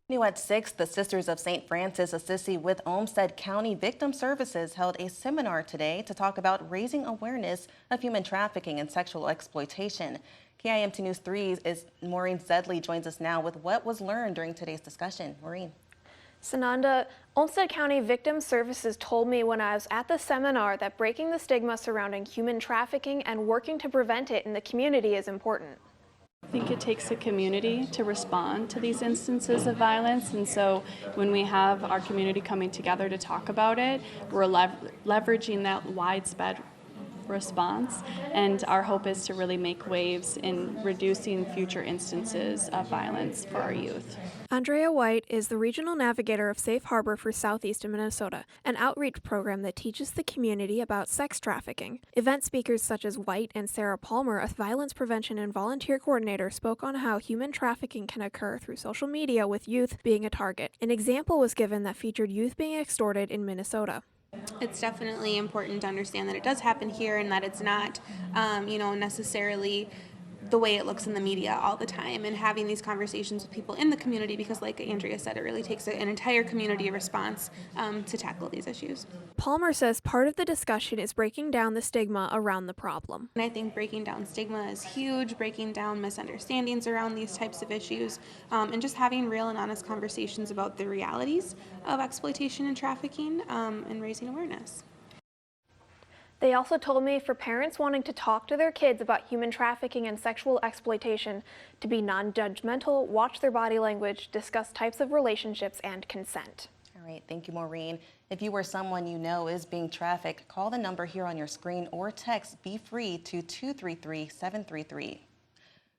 New at 6, the Sisters of St. Francis Assisi with Olmsted County Victim Services held a seminar today to talk about raising awareness of human trafficking and sexual exploitation. KIMT News 3's Maureen Dudley joins us now with what was learned during today's discussion. Maureen. Sananda, Olmsted County Victim Services told me when I was at the seminar that breaking the stigma surrounding human trafficking and working to prevent it in the community is important. I think it takes a community to respond to these instances of violence, and so when we have our community coming together to talk about it, we're leveraging that widespread response, and our hope is to really make waves in reducing future instances of violence for our youth. Andrea White is the Regional Navigator of Safe Harbor for Southeastern Minnesota, an outreach program that teaches the community about sex trafficking. Event speakers such as White and Sarah Palmer, a violence prevention and volunteer coordinator, spoke on how human trafficking can occur through social media with youth being a target. An example was given that featured youth being extorted in Minnesota. It's definitely important to understand that it does happen here and that it's not, necessarily the way it looks in the media all the time, and having these conversations with people in the community, because like Andrea said, it really takes an entire community response to tackle these issues. Palmer says part of the discussion is breaking down the stigma around the problem. And I think breaking down stigma is huge, breaking down misunderstandings around these types of issues, and just having real and honest conversations about the realities of exploitation and trafficking, and raising awareness. They also told me for parents wanting to talk to their kids about human trafficking and sexual exploitation to be non-judgmental, watch their body language, discuss types of relationships, and consent. All right, thank you, Maureen. If you or someone you know is being trafficked, call the number here on your screen or text Be Free to 233-733.